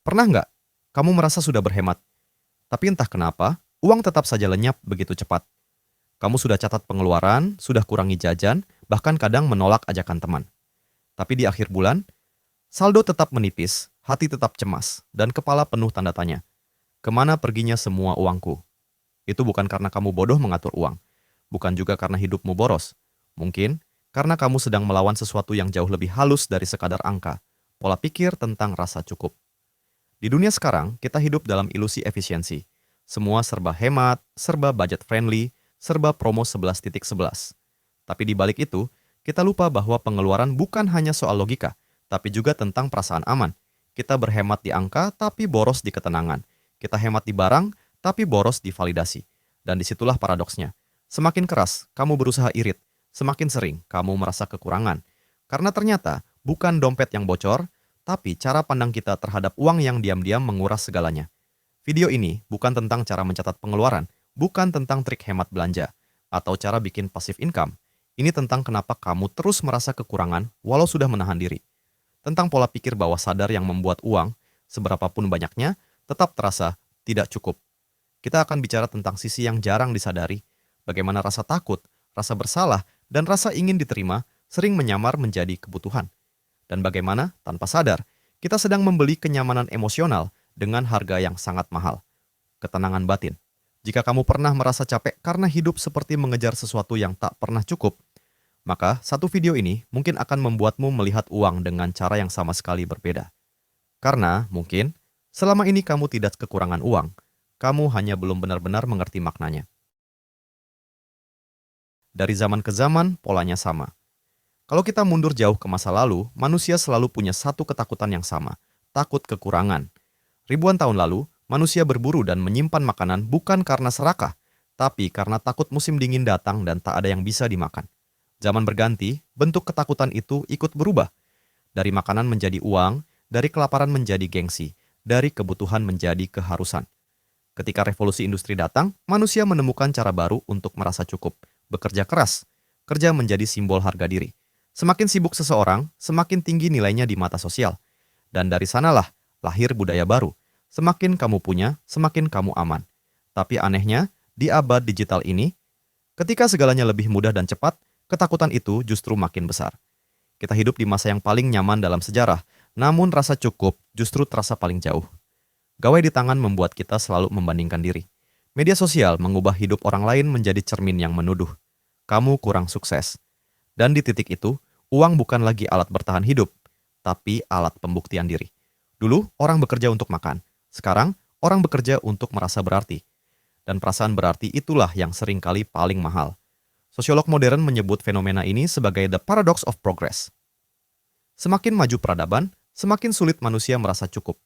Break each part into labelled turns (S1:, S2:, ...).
S1: Pernah nggak kamu merasa sudah berhemat, tapi entah kenapa, uang tetap saja lenyap begitu cepat? Kamu sudah catat pengeluaran, sudah kurangi jajan, bahkan kadang menolak ajakan teman. Tapi di akhir bulan, saldo tetap menipis, hati tetap cemas, dan kepala penuh tanda tanya. Kemana perginya semua uangku? Itu bukan karena kamu bodoh mengatur uang, bukan juga karena hidupmu boros. Mungkin karena kamu sedang melawan sesuatu yang jauh lebih halus dari sekadar angka, pola pikir tentang rasa cukup. Di dunia sekarang, kita hidup dalam ilusi efisiensi. Semua serba hemat, serba budget friendly, serba promo 11.11. Tapi di balik itu, kita lupa bahwa pengeluaran bukan hanya soal logika, tapi juga tentang perasaan aman. Kita berhemat di angka, tapi boros di ketenangan. Kita hemat di barang, tapi boros di validasi. Dan disitulah paradoksnya. Semakin keras, kamu berusaha irit. Semakin sering, kamu merasa kekurangan. Karena ternyata, bukan dompet yang bocor, tapi cara pandang kita terhadap uang yang diam-diam menguras segalanya. Video ini bukan tentang cara mencatat pengeluaran, bukan tentang trik hemat belanja, atau cara bikin passive income. Ini tentang kenapa kamu terus merasa kekurangan walau sudah menahan diri. Tentang pola pikir bawah sadar yang membuat uang, seberapapun banyaknya, tetap terasa tidak cukup. Kita akan bicara tentang sisi yang jarang disadari, bagaimana rasa takut, rasa bersalah, dan rasa ingin diterima sering menyamar menjadi kebutuhan. Dan bagaimana, tanpa sadar, kita sedang membeli kenyamanan emosional dengan harga yang sangat mahal. Ketenangan batin. Jika kamu pernah merasa capek karena hidup seperti mengejar sesuatu yang tak pernah cukup, maka satu video ini mungkin akan membuatmu melihat uang dengan cara yang sama sekali berbeda. Karena, mungkin, selama ini kamu tidak kekurangan uang, kamu hanya belum benar-benar mengerti maknanya. Dari zaman ke zaman, polanya sama. Kalau kita mundur jauh ke masa lalu, manusia selalu punya satu ketakutan yang sama, takut kekurangan. Ribuan tahun lalu, manusia berburu dan menyimpan makanan bukan karena serakah, tapi karena takut musim dingin datang dan tak ada yang bisa dimakan. Zaman berganti, bentuk ketakutan itu ikut berubah. Dari makanan menjadi uang, dari kelaparan menjadi gengsi, dari kebutuhan menjadi keharusan. Ketika revolusi industri datang, manusia menemukan cara baru untuk merasa cukup, bekerja keras. Kerja menjadi simbol harga diri. Semakin sibuk seseorang, semakin tinggi nilainya di mata sosial. Dan dari sanalah lahir budaya baru. Semakin kamu punya, semakin kamu aman. Tapi anehnya, di abad digital ini, ketika segalanya lebih mudah dan cepat, ketakutan itu justru makin besar. Kita hidup di masa yang paling nyaman dalam sejarah, namun rasa cukup justru terasa paling jauh. Gawai di tangan membuat kita selalu membandingkan diri. Media sosial mengubah hidup orang lain menjadi cermin yang menuduh. Kamu kurang sukses. Dan di titik itu, uang bukan lagi alat bertahan hidup, tapi alat pembuktian diri. Dulu, orang bekerja untuk makan. Sekarang, orang bekerja untuk merasa berarti. Dan perasaan berarti itulah yang seringkali paling mahal. Sosiolog modern menyebut fenomena ini sebagai the paradox of progress. Semakin maju peradaban, semakin sulit manusia merasa cukup.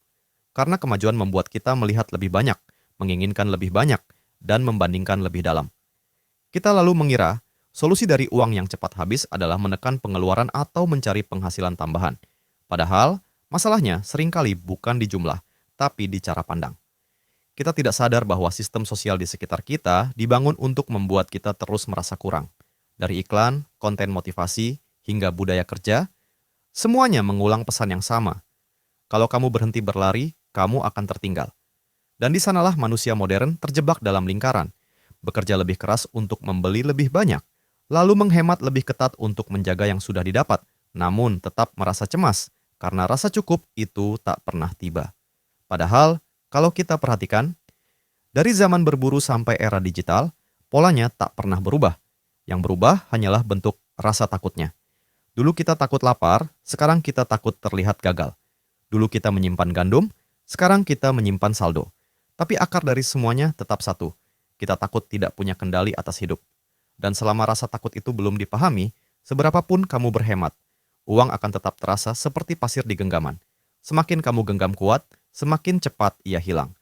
S1: Karena kemajuan membuat kita melihat lebih banyak, menginginkan lebih banyak, dan membandingkan lebih dalam. Kita lalu mengira, solusi dari uang yang cepat habis adalah menekan pengeluaran atau mencari penghasilan tambahan. Padahal, masalahnya seringkali bukan di jumlah, tapi di cara pandang. Kita tidak sadar bahwa sistem sosial di sekitar kita dibangun untuk membuat kita terus merasa kurang. Dari iklan, konten motivasi, hingga budaya kerja, semuanya mengulang pesan yang sama. Kalau kamu berhenti berlari, kamu akan tertinggal. Dan di sanalah manusia modern terjebak dalam lingkaran, bekerja lebih keras untuk membeli lebih banyak, lalu menghemat lebih ketat untuk menjaga yang sudah didapat, namun tetap merasa cemas, karena rasa cukup itu tak pernah tiba. Padahal, kalau kita perhatikan, dari zaman berburu sampai era digital, polanya tak pernah berubah. Yang berubah hanyalah bentuk rasa takutnya. Dulu kita takut lapar, sekarang kita takut terlihat gagal. Dulu kita menyimpan gandum, sekarang kita menyimpan saldo. Tapi akar dari semuanya tetap satu. Kita takut tidak punya kendali atas hidup. Dan selama rasa takut itu belum dipahami, seberapapun kamu berhemat, uang akan tetap terasa seperti pasir di genggaman. Semakin kamu genggam kuat, semakin cepat ia hilang.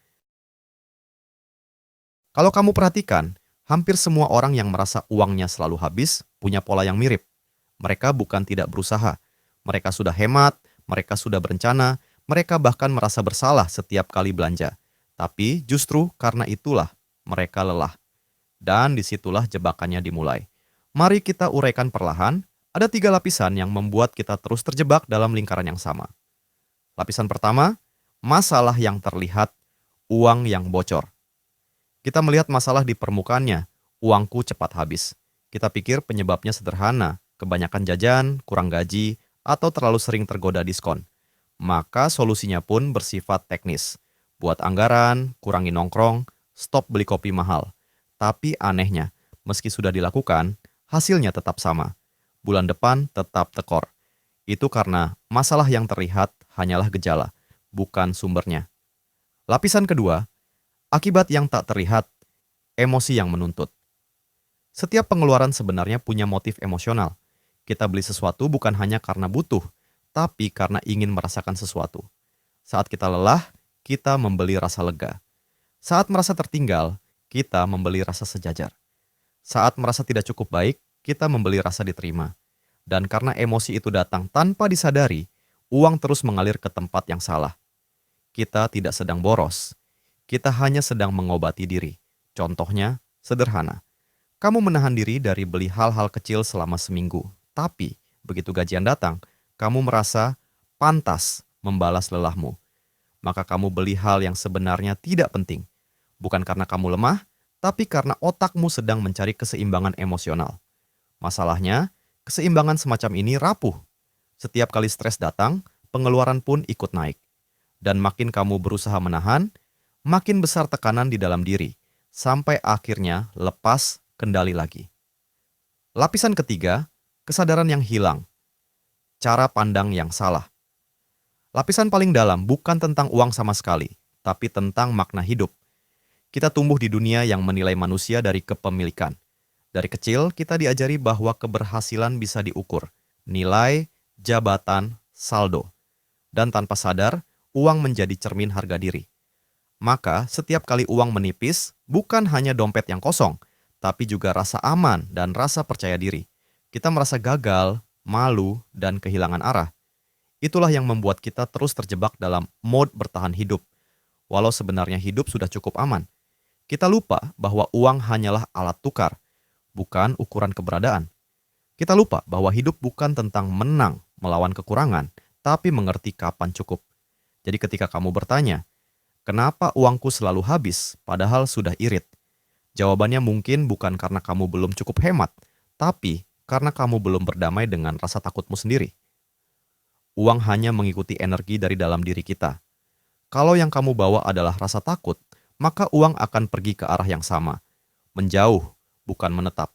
S1: Kalau kamu perhatikan, hampir semua orang yang merasa uangnya selalu habis punya pola yang mirip. Mereka bukan tidak berusaha. Mereka sudah hemat, mereka sudah berencana, mereka bahkan merasa bersalah setiap kali belanja. Tapi justru karena itulah mereka lelah. Dan disitulah jebakannya dimulai. Mari kita uraikan perlahan, ada 3 lapisan yang membuat kita terus terjebak dalam lingkaran yang sama. Lapisan pertama, Masalah yang terlihat, uang yang bocor. Kita melihat masalah di permukaannya, uangku cepat habis. Kita pikir penyebabnya sederhana, kebanyakan jajan, kurang gaji, atau terlalu sering tergoda diskon. Maka solusinya pun bersifat teknis. Buat anggaran, kurangi nongkrong, stop beli kopi mahal. Tapi anehnya, meski sudah dilakukan, hasilnya tetap sama. Bulan depan tetap tekor. Itu karena masalah yang terlihat hanyalah gejala, bukan sumbernya. Lapisan kedua, akibat yang tak terlihat, emosi yang menuntut. Setiap pengeluaran sebenarnya punya motif emosional. Kita beli sesuatu bukan hanya karena butuh, tapi karena ingin merasakan sesuatu. Saat kita lelah, kita membeli rasa lega. Saat merasa tertinggal, kita membeli rasa sejajar. Saat merasa tidak cukup baik, kita membeli rasa diterima. Dan karena emosi itu datang tanpa disadari, uang terus mengalir ke tempat yang salah. Kita tidak sedang boros. Kita hanya sedang mengobati diri. Contohnya, sederhana. Kamu menahan diri dari beli hal-hal kecil selama seminggu. Tapi, begitu gajian datang, kamu merasa pantas membalas lelahmu. Maka kamu beli hal yang sebenarnya tidak penting. Bukan karena kamu lemah, tapi karena otakmu sedang mencari keseimbangan emosional. Masalahnya, keseimbangan semacam ini rapuh. Setiap kali stres datang, pengeluaran pun ikut naik. Dan makin kamu berusaha menahan, makin besar tekanan di dalam diri, sampai akhirnya lepas kendali lagi. Lapisan ketiga, kesadaran yang hilang. Cara pandang yang salah. Lapisan paling dalam bukan tentang uang sama sekali, tapi tentang makna hidup. Kita tumbuh di dunia yang menilai manusia dari kepemilikan. Dari kecil, kita diajari bahwa keberhasilan bisa diukur. Nilai, jabatan, saldo. Dan tanpa sadar, uang menjadi cermin harga diri. Maka, setiap kali uang menipis, bukan hanya dompet yang kosong, tapi juga rasa aman dan rasa percaya diri. Kita merasa gagal, malu, dan kehilangan arah. Itulah yang membuat kita terus terjebak dalam mode bertahan hidup. Walau sebenarnya hidup sudah cukup aman. Kita lupa bahwa uang hanyalah alat tukar, bukan ukuran keberadaan. Kita lupa bahwa hidup bukan tentang menang melawan kekurangan, tapi mengerti kapan cukup. Jadi ketika kamu bertanya, kenapa uangku selalu habis padahal sudah irit? Jawabannya mungkin bukan karena kamu belum cukup hemat, tapi karena kamu belum berdamai dengan rasa takutmu sendiri. Uang hanya mengikuti energi dari dalam diri kita. Kalau yang kamu bawa adalah rasa takut, maka uang akan pergi ke arah yang sama, menjauh, bukan menetap.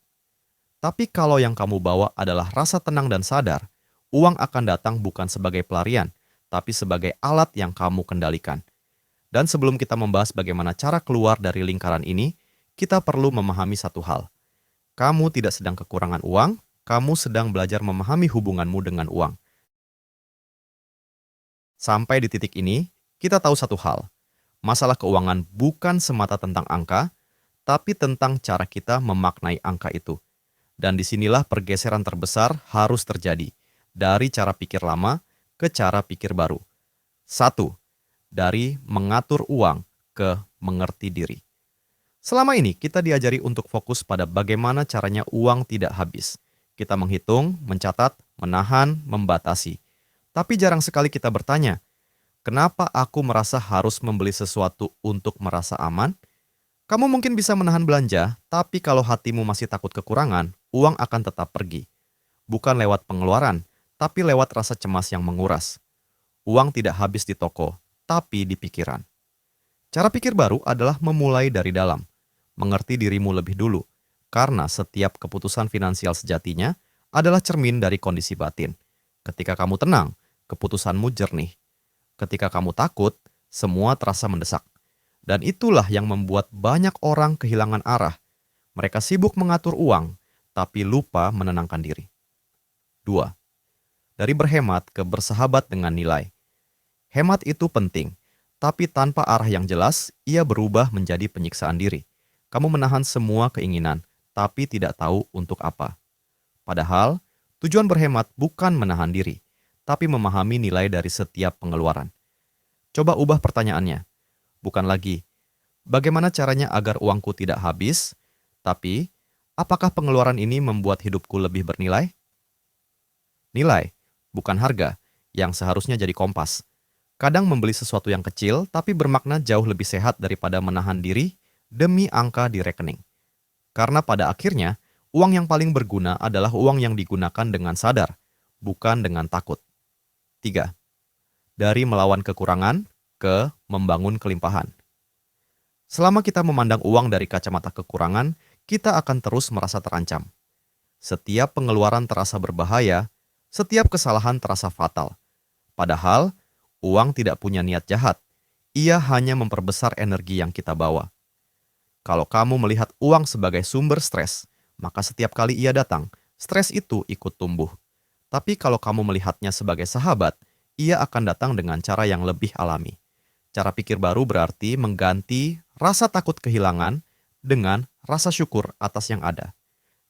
S1: Tapi kalau yang kamu bawa adalah rasa tenang dan sadar, uang akan datang bukan sebagai pelarian, tapi sebagai alat yang kamu kendalikan. Dan sebelum kita membahas bagaimana cara keluar dari lingkaran ini, kita perlu memahami satu hal. Kamu tidak sedang kekurangan uang, kamu sedang belajar memahami hubunganmu dengan uang. Sampai di titik ini, kita tahu satu hal. Masalah keuangan bukan semata tentang angka, tapi tentang cara kita memaknai angka itu. Dan disinilah pergeseran terbesar harus terjadi, dari cara pikir lama ke cara pikir baru. 1. Dari mengatur uang ke mengerti diri. Selama ini kita diajari untuk fokus pada bagaimana caranya uang tidak habis. Kita menghitung, mencatat, menahan, membatasi. Tapi jarang sekali kita bertanya, kenapa aku merasa harus membeli sesuatu untuk merasa aman? Kamu mungkin bisa menahan belanja, tapi kalau hatimu masih takut kekurangan, uang akan tetap pergi. Bukan lewat pengeluaran, tapi lewat rasa cemas yang menguras. Uang tidak habis di toko, tapi di pikiran. Cara pikir baru adalah memulai dari dalam. Mengerti dirimu lebih dulu, karena setiap keputusan finansial sejatinya adalah cermin dari kondisi batin. Ketika kamu tenang, keputusanmu jernih. Ketika kamu takut, semua terasa mendesak. Dan itulah yang membuat banyak orang kehilangan arah. Mereka sibuk mengatur uang, tapi lupa menenangkan diri. 2. Dari berhemat ke bersahabat dengan nilai. Hemat itu penting, tapi tanpa arah yang jelas, ia berubah menjadi penyiksaan diri. Kamu menahan semua keinginan, tapi tidak tahu untuk apa. Padahal, tujuan berhemat bukan menahan diri, tapi memahami nilai dari setiap pengeluaran. Coba ubah pertanyaannya. Bukan lagi, bagaimana caranya agar uangku tidak habis, tapi apakah pengeluaran ini membuat hidupku lebih bernilai? Nilai, bukan harga, yang seharusnya jadi kompas. Kadang membeli sesuatu yang kecil tapi bermakna jauh lebih sehat daripada menahan diri demi angka di rekening. Karena pada akhirnya, uang yang paling berguna adalah uang yang digunakan dengan sadar, bukan dengan takut. 3. Dari melawan kekurangan ke membangun kelimpahan. Selama kita memandang uang dari kacamata kekurangan, kita akan terus merasa terancam. Setiap pengeluaran terasa berbahaya, setiap kesalahan terasa fatal. Padahal, uang tidak punya niat jahat. Ia hanya memperbesar energi yang kita bawa. Kalau kamu melihat uang sebagai sumber stres, maka setiap kali ia datang, stres itu ikut tumbuh. Tapi kalau kamu melihatnya sebagai sahabat, ia akan datang dengan cara yang lebih alami. Cara pikir baru berarti mengganti rasa takut kehilangan dengan rasa syukur atas yang ada.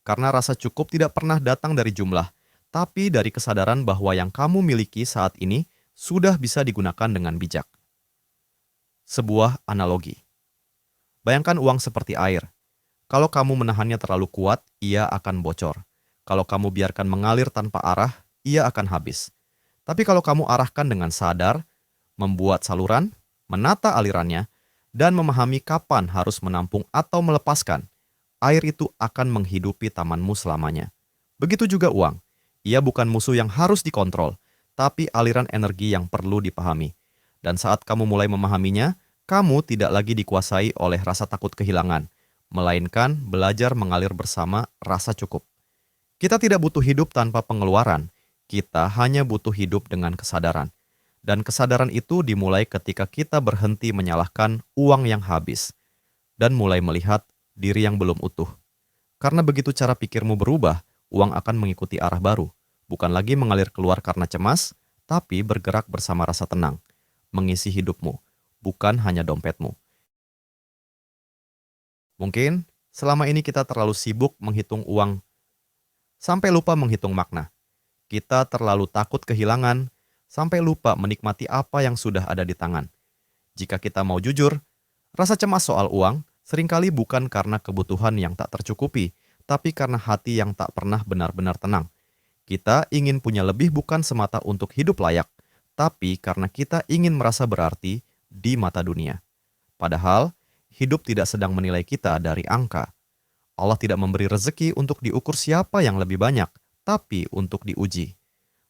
S1: Karena rasa cukup tidak pernah datang dari jumlah, tapi dari kesadaran bahwa yang kamu miliki saat ini sudah bisa digunakan dengan bijak. Sebuah analogi. Bayangkan uang seperti air. Kalau kamu menahannya terlalu kuat, ia akan bocor. Kalau kamu biarkan mengalir tanpa arah, ia akan habis. Tapi kalau kamu arahkan dengan sadar, membuat saluran, menata alirannya, dan memahami kapan harus menampung atau melepaskan, air itu akan menghidupi tamanmu selamanya. Begitu juga uang. Ia bukan musuh yang harus dikontrol, tapi aliran energi yang perlu dipahami. Dan saat kamu mulai memahaminya, kamu tidak lagi dikuasai oleh rasa takut kehilangan, melainkan belajar mengalir bersama rasa cukup. Kita tidak butuh hidup tanpa pengeluaran, kita hanya butuh hidup dengan kesadaran. Dan kesadaran itu dimulai ketika kita berhenti menyalahkan uang yang habis dan mulai melihat diri yang belum utuh. Karena begitu cara pikirmu berubah, uang akan mengikuti arah baru, bukan lagi mengalir keluar karena cemas, tapi bergerak bersama rasa tenang, mengisi hidupmu, bukan hanya dompetmu. Mungkin selama ini kita terlalu sibuk menghitung uang sampai lupa menghitung makna. Kita terlalu takut kehilangan sampai lupa menikmati apa yang sudah ada di tangan. Jika kita mau jujur, rasa cemas soal uang seringkali bukan karena kebutuhan yang tak tercukupi, tapi karena hati yang tak pernah benar-benar tenang. Kita ingin punya lebih bukan semata untuk hidup layak, tapi karena kita ingin merasa berarti di mata dunia. Padahal, hidup tidak sedang menilai kita dari angka. Allah tidak memberi rezeki untuk diukur siapa yang lebih banyak, tapi untuk diuji.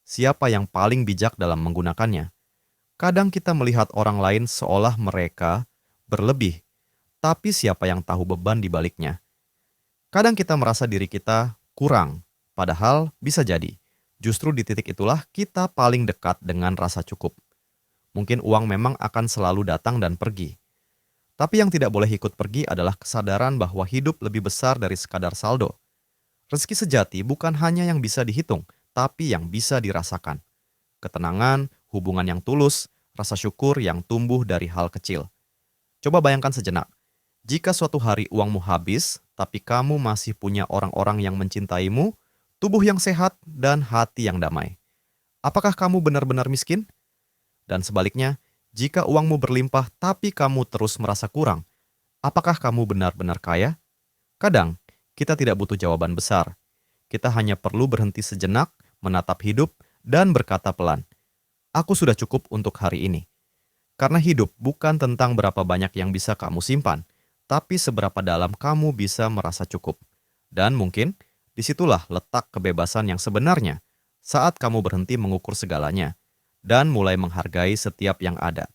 S1: Siapa yang paling bijak dalam menggunakannya. Kadang kita melihat orang lain seolah mereka berlebih, tapi siapa yang tahu beban di baliknya. Kadang kita merasa diri kita kurang, padahal bisa jadi. Justru di titik itulah kita paling dekat dengan rasa cukup. Mungkin uang memang akan selalu datang dan pergi. Tapi yang tidak boleh ikut pergi adalah kesadaran bahwa hidup lebih besar dari sekadar saldo. Rezeki sejati bukan hanya yang bisa dihitung, tapi yang bisa dirasakan. Ketenangan, hubungan yang tulus, rasa syukur yang tumbuh dari hal kecil. Coba bayangkan sejenak, jika suatu hari uangmu habis, tapi kamu masih punya orang-orang yang mencintaimu, tubuh yang sehat, dan hati yang damai. Apakah kamu benar-benar miskin? Dan sebaliknya, jika uangmu berlimpah tapi kamu terus merasa kurang, apakah kamu benar-benar kaya? Kadang, kita tidak butuh jawaban besar. Kita hanya perlu berhenti sejenak, menatap hidup, dan berkata pelan, "Aku sudah cukup untuk hari ini." Karena hidup bukan tentang berapa banyak yang bisa kamu simpan, tapi seberapa dalam kamu bisa merasa cukup. Dan mungkin, disitulah letak kebebasan yang sebenarnya, saat kamu berhenti mengukur segalanya, dan mulai menghargai setiap yang ada.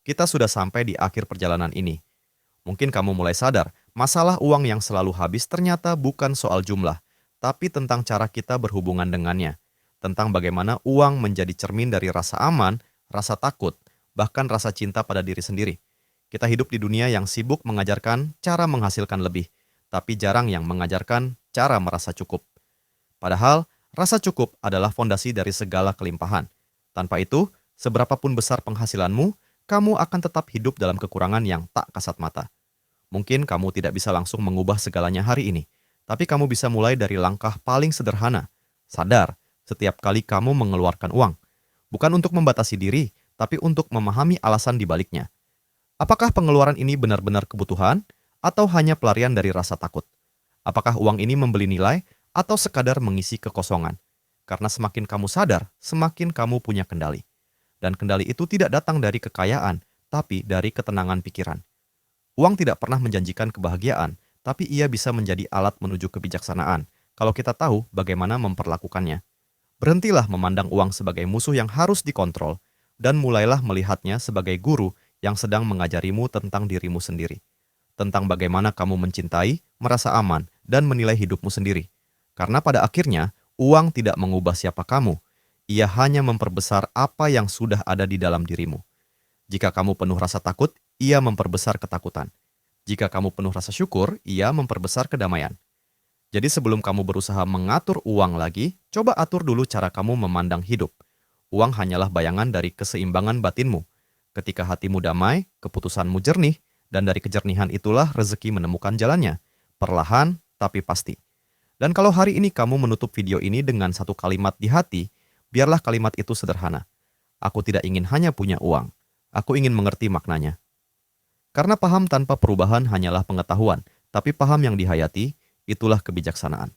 S1: Kita sudah sampai di akhir perjalanan ini. Mungkin kamu mulai sadar, masalah uang yang selalu habis ternyata bukan soal jumlah, tapi tentang cara kita berhubungan dengannya. Tentang bagaimana uang menjadi cermin dari rasa aman, rasa takut, bahkan rasa cinta pada diri sendiri. Kita hidup di dunia yang sibuk mengajarkan cara menghasilkan lebih, tapi jarang yang mengajarkan cara merasa cukup. Padahal, rasa cukup adalah fondasi dari segala kelimpahan. Tanpa itu, seberapapun besar penghasilanmu, kamu akan tetap hidup dalam kekurangan yang tak kasat mata. Mungkin kamu tidak bisa langsung mengubah segalanya hari ini, tapi kamu bisa mulai dari langkah paling sederhana. Sadar, setiap kali kamu mengeluarkan uang, bukan untuk membatasi diri, tapi untuk memahami alasan di baliknya. Apakah pengeluaran ini benar-benar kebutuhan, atau hanya pelarian dari rasa takut? Apakah uang ini membeli nilai, atau sekadar mengisi kekosongan? Karena semakin kamu sadar, semakin kamu punya kendali. Dan kendali itu tidak datang dari kekayaan, tapi dari ketenangan pikiran. Uang tidak pernah menjanjikan kebahagiaan, tapi ia bisa menjadi alat menuju kebijaksanaan kalau kita tahu bagaimana memperlakukannya. Berhentilah memandang uang sebagai musuh yang harus dikontrol, dan mulailah melihatnya sebagai guru yang sedang mengajarimu tentang dirimu sendiri. Tentang bagaimana kamu mencintai, merasa aman, dan menilai hidupmu sendiri. Karena pada akhirnya, uang tidak mengubah siapa kamu. Ia hanya memperbesar apa yang sudah ada di dalam dirimu. Jika kamu penuh rasa takut, ia memperbesar ketakutan. Jika kamu penuh rasa syukur, ia memperbesar kedamaian. Jadi sebelum kamu berusaha mengatur uang lagi, coba atur dulu cara kamu memandang hidup. Uang hanyalah bayangan dari keseimbangan batinmu. Ketika hatimu damai, keputusanmu jernih, dan dari kejernihan itulah rezeki menemukan jalannya. Perlahan, tapi pasti. Dan kalau hari ini kamu menutup video ini dengan satu kalimat di hati, biarlah kalimat itu sederhana. Aku tidak ingin hanya punya uang. Aku ingin mengerti maknanya. Karena paham tanpa perubahan hanyalah pengetahuan, tapi paham yang dihayati, itulah kebijaksanaan.